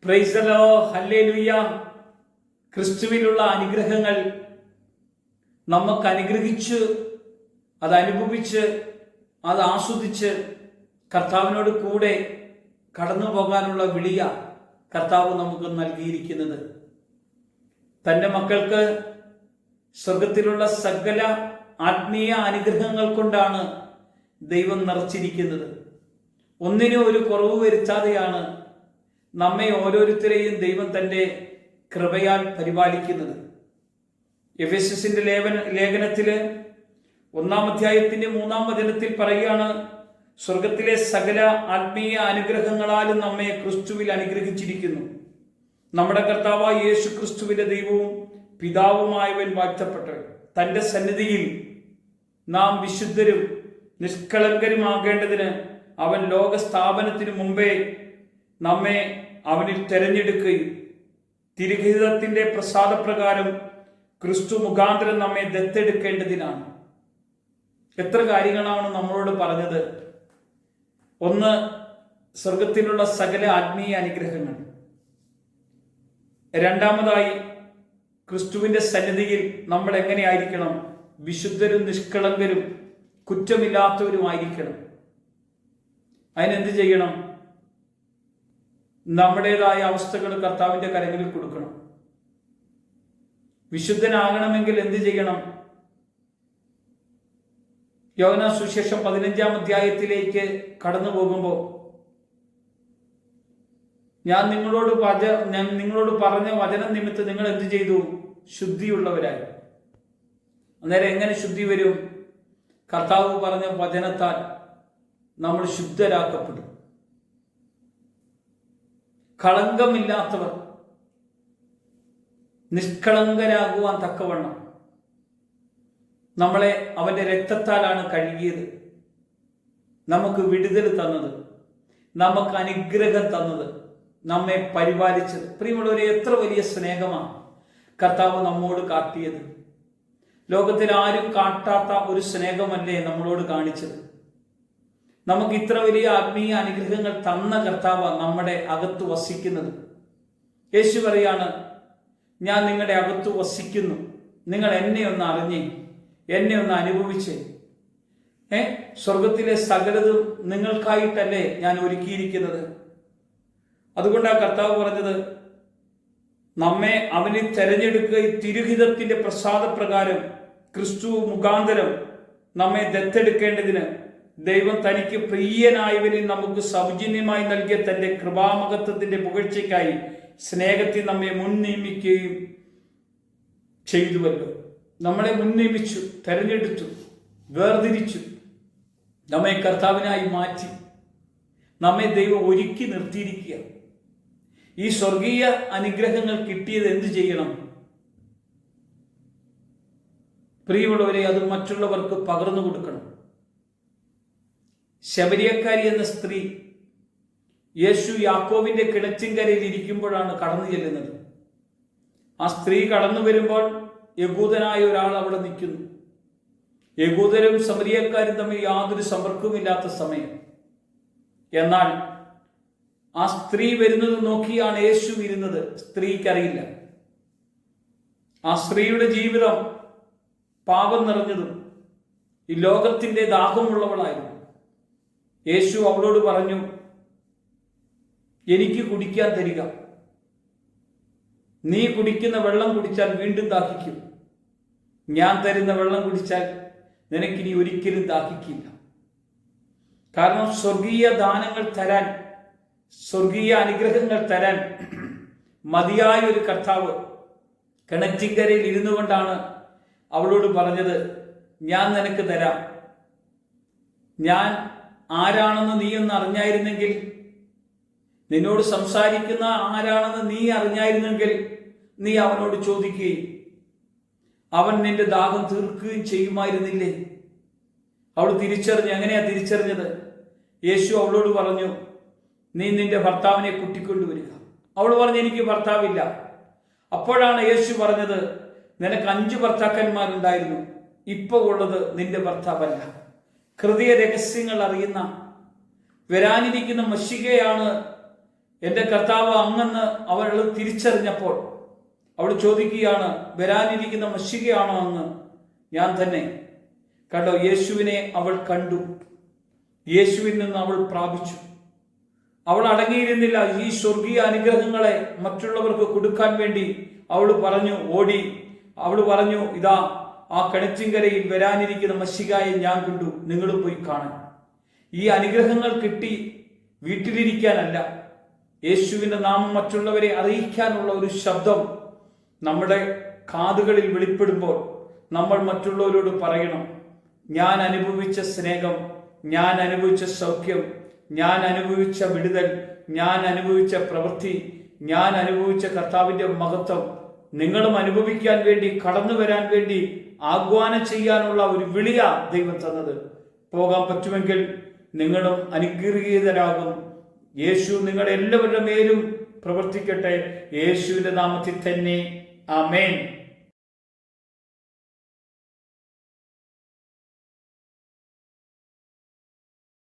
Praise the Lord, hallelujah. ക്രിസ്തുവിലുള്ള അനുഗ്രഹങ്ങൾ നമുക്ക് അനുഗ്രഹിച്ച് അത് അനുഭവിച്ച് അത് ആസ്വദിച്ച് കർത്താവിനോട് കൂടെ കടന്നു പോകാനുള്ള വിളിയ കർത്താവ് നമുക്ക് നൽകിയിരിക്കുന്നത്. തൻ്റെ മക്കൾക്ക് സ്വർഗത്തിലുള്ള സകല ആത്മീയ അനുഗ്രഹങ്ങൾ കൊണ്ടാണ് ദൈവം നിറച്ചിരിക്കുന്നത്. ഒന്നിനും ഒരു കുറവ് വരുത്താതെയാണ് നമ്മെ ഓരോരുത്തരെയും ദൈവം തൻ്റെ കൃപയാൽ പരിപാലിക്കുന്നത്. എഫെസ്യസിന്റെ ലേഖനത്തില് 1-ാം അധ്യായത്തിന്റെ 3-ാം വചനത്തിൽ പറയുകയാണ്, സ്വർഗത്തിലെ സകല ആത്മീയ അനുഗ്രഹങ്ങളാലും നമ്മെ ക്രിസ്തുവിൽ അനുഗ്രഹിച്ചിരിക്കുന്നു. നമ്മുടെ കർത്താവായ യേശു ക്രിസ്തുവിന്റെ ദൈവവും പിതാവുമായവൻ വാഴ്ത്തപ്പെട്ടവൻ. തൻ്റെ സന്നിധിയിൽ നാം വിശുദ്ധരും നിഷ്കളങ്കരുമാകേണ്ടതിന് അവൻ ലോകസ്ഥാപനത്തിനു മുമ്പേ നമ്മെ അവനിൽ തെരഞ്ഞെടുക്കുകയും തിരുഹിതത്തിന്റെ പ്രസാദപ്രകാരം ക്രിസ്തു മുഖാന്തരം നമ്മെ ദത്തെടുക്കേണ്ടതിനാണ്. എത്ര കാര്യങ്ങളാണ് നമ്മളോട് പറഞ്ഞത്. ഒന്ന്, സ്വർഗത്തിലുള്ള സകല ആത്മീയ അനുഗ്രഹങ്ങൾ. രണ്ടാമതായി, ക്രിസ്തുവിന്റെ സന്നിധിയിൽ നമ്മൾ എങ്ങനെയായിരിക്കണം? വിശുദ്ധരും നിഷ്കളങ്കരും കുറ്റമില്ലാത്തവരുമായിരിക്കണം. അതിനെന്ത് ചെയ്യണം? നമ്മുടേതായ അവസ്ഥകൾ കർത്താവിന്റെ കരങ്ങളിൽ കൊടുക്കണം. വിശുദ്ധനാകണമെങ്കിൽ എന്ത് ചെയ്യണം? യോഹന്നാൻ സുവിശേഷം 15-ാം അധ്യായത്തിലേക്ക് കടന്നു പോകുമ്പോൾ ഞാൻ നിങ്ങളോട് പറഞ്ഞ വചനം നിമിത്തം നിങ്ങൾ എന്ത് ചെയ്തു? ശുദ്ധിയുള്ളവരായി. അന്നേരം എങ്ങനെ ശുദ്ധി വരും? കർത്താവ് പറഞ്ഞ വചനത്താൽ നമ്മൾ ശുദ്ധരാക്കപ്പെടും. കളങ്കമില്ലാത്തവർ നിഷ്കളങ്കരാകുവാൻ തക്കവണ്ണം നമ്മളെ അവന്റെ രക്തത്താലാണ് കഴുകിയത്, നമുക്ക് വിടുതൽ തന്നത്, നമുക്ക് അനുഗ്രഹം തന്നത്, നമ്മെ പരിപാലിച്ചത്. പ്രിയമുള്ളവരെ, എത്ര വലിയ സ്നേഹമാണ് കർത്താവ് നമ്മോട് കാട്ടിയത്. ലോകത്തിൽ ആരും കാട്ടാത്ത ഒരു സ്നേഹമല്ലേ നമ്മളോട് കാണിച്ചത്. നമുക്ക് ഇത്ര വലിയ ആത്മീയ അനുഗ്രഹങ്ങൾ തന്ന കർത്താവ് നമ്മുടെ അകത്ത് വസിക്കുന്നത്. യേശു പറയാണ്, ഞാൻ നിങ്ങളുടെ അകത്ത് വസിക്കുന്നു, നിങ്ങൾ എന്നെ ഒന്ന് അറിഞ്ഞേ, എന്നെ ഒന്ന് അനുഭവിച്ചേ. സ്വർഗത്തിലെ സകലതും നിങ്ങൾക്കായിട്ടല്ലേ ഞാൻ ഒരുക്കിയിരിക്കുന്നത്. അതുകൊണ്ടാണ് കർത്താവ് പറഞ്ഞത്, നമ്മെ അവനിൽ തെരഞ്ഞെടുക്കുക തിരുഹിതത്തിന്റെ പ്രസാദപ്രകാരം ക്രിസ്തു മുഖാന്തരം നമ്മെ ദത്തെടുക്കേണ്ടതിന് ദൈവം തനിക്ക് പ്രിയനായവനിൽ നമുക്ക് സൗജന്യമായി നൽകിയ തന്റെ കൃപാമഹത്വത്തിന്റെ പുകഴ്ചയ്ക്കായി സ്നേഹത്തിൽ നമ്മെ മുൻ നിയമിക്കുകയും ചെയ്തുവല്ലോ. നമ്മളെ മുൻ നിയമിച്ചു, തെരഞ്ഞെടുത്തു, വേർതിരിച്ചു, നമ്മെ കർത്താവിനായി മാറ്റി, നമ്മെ ദൈവം ഒരുക്കി നിർത്തിയിരിക്കുക. ഈ സ്വർഗീയ അനുഗ്രഹങ്ങൾ കിട്ടിയത് എന്ത് ചെയ്യണം? പ്രിയമുള്ളവരെ, അത് മറ്റുള്ളവർക്ക് പകർന്നു കൊടുക്കണം. ശമരിയക്കാരി എന്ന സ്ത്രീ യേശു യാക്കോബിന്റെ കിണറ്റിൻകരയിൽ ഇരിക്കുമ്പോഴാണ് കടന്നു ചെല്ലുന്നത്. ആ സ്ത്രീ കടന്നു വരുമ്പോൾ യഹൂദനായ ഒരാൾ അവിടെ നിൽക്കുന്നു. യഹൂദരും ശമരിയക്കാരും തമ്മിൽ യാതൊരു സമ്പർക്കവുമില്ലാത്ത സമയം. എന്നാൽ ആ സ്ത്രീ വരുന്നത് നോക്കിയാണ് യേശു ഇരുന്നത്. സ്ത്രീക്കറിയില്ല. ആ സ്ത്രീയുടെ ജീവിതം പാപം നിറഞ്ഞതും ഈ ലോകത്തിന്റെ ദാഹമുള്ളവളായിരുന്നു. യേശു അവളോട് പറഞ്ഞു, എനിക്ക് കുടിക്കാൻ തരിക. നീ കുടിക്കുന്ന വെള്ളം കുടിച്ചാൽ വീണ്ടും ദാഹിക്കും. ഞാൻ തരുന്ന വെള്ളം കുടിച്ചാൽ നിനക്കിനി ഒരിക്കലും ദാഹിക്കില്ല. കാരണം സ്വർഗീയ ദാനങ്ങൾ തരാൻ, സ്വർഗീയ അനുഗ്രഹങ്ങൾ തരാൻ മതിയായ ഒരു കർത്താവ് കിണറ്റിൻകരയിൽ ഇരുന്നു കൊണ്ടാണ് അവളോട് പറഞ്ഞത്, ഞാൻ നിനക്ക് തരാം. ഞാൻ ആരാണെന്ന് നീ ഒന്ന് അറിഞ്ഞായിരുന്നെങ്കിൽ, നിന്നോട് സംസാരിക്കുന്ന ആരാണെന്ന് നീ അറിഞ്ഞായിരുന്നെങ്കിൽ നീ അവനോട് ചോദിക്കുകയും അവൻ നിന്റെ ദാഹം തീർക്കുകയും ചെയ്യുമായിരുന്നില്ലേ? അവൾ തിരിച്ചറിഞ്ഞു. എങ്ങനെയാ തിരിച്ചറിഞ്ഞത്? യേശു അവളോട് പറഞ്ഞു, നീ നിന്റെ ഭർത്താവിനെ കൂട്ടിക്കൊണ്ടുവരിക. അവൾ പറഞ്ഞു, എനിക്ക് ഭർത്താവില്ല. അപ്പോഴാണ് യേശു പറഞ്ഞത്, നിനക്ക് 5 ഭർത്താക്കന്മാരുണ്ടായിരുന്നു, ഇപ്പൊ ഉള്ളത് നിന്റെ ഭർത്താവല്ല. ഹൃദയ രഹസ്യങ്ങൾ അറിയുന്ന വരാനിരിക്കുന്ന മശികയാണ് എൻ്റെ കർത്താവ് അങ്ങെന്ന് അവൾ തിരിച്ചറിഞ്ഞപ്പോൾ അവൾ ചോദിക്കുകയാണ്, വരാനിരിക്കുന്ന മശികയാണോ അങ്ങ്? ഞാൻ തന്നെ. കണ്ടോ, യേശുവിനെ അവൾ കണ്ടു, യേശുവിൽ നിന്ന് അവൾ പ്രാപിച്ചു. അവൾ അടങ്ങിയിരുന്നില്ല. ഈ സ്വർഗീയ അനുഗ്രഹങ്ങളെ മറ്റുള്ളവർക്ക് കൊടുക്കാൻ വേണ്ടി അവൾ പറഞ്ഞു, ഇതാ ആ കിണറ്റിൻകരയിൽ വരാനിരിക്കുന്ന മശികായെ ഞാൻ കണ്ടു, നിങ്ങൾ പോയി കാണാൻ. ഈ അനുഗ്രഹങ്ങൾ കിട്ടി വീട്ടിലിരിക്കാനല്ല, യേശുവിൻ്റെ നാമം മറ്റുള്ളവരെ അറിയിക്കാനുള്ള ഒരു ശബ്ദം നമ്മുടെ കാതുകളിൽ വെളിപ്പെടുമ്പോൾ നമ്മൾ മറ്റുള്ളവരോട് പറയണം, ഞാൻ അനുഭവിച്ച സ്നേഹം, ഞാൻ അനുഭവിച്ച സൗഖ്യം, ഞാൻ അനുഭവിച്ച വിടുതൽ, ഞാൻ അനുഭവിച്ച പ്രവൃത്തി, ഞാൻ അനുഭവിച്ച കർത്താവിൻ്റെ മഹത്വം നിങ്ങളും അനുഭവിക്കാൻ വേണ്ടി, കടന്നു വരാൻ വേണ്ടി ആഹ്വാനം ചെയ്യാനുള്ള ഒരു വിളിയാ ദൈവം തന്നത്. പോകാൻ പറ്റുമെങ്കിൽ നിങ്ങളും അനുഗ്രഹീതരാകും. യേശു നിങ്ങളെല്ലാവരുടെ മേലും പ്രവർത്തിക്കട്ടെ. യേശുവിൻ്റെ നാമത്തിൽ തന്നെ ആമേൻ.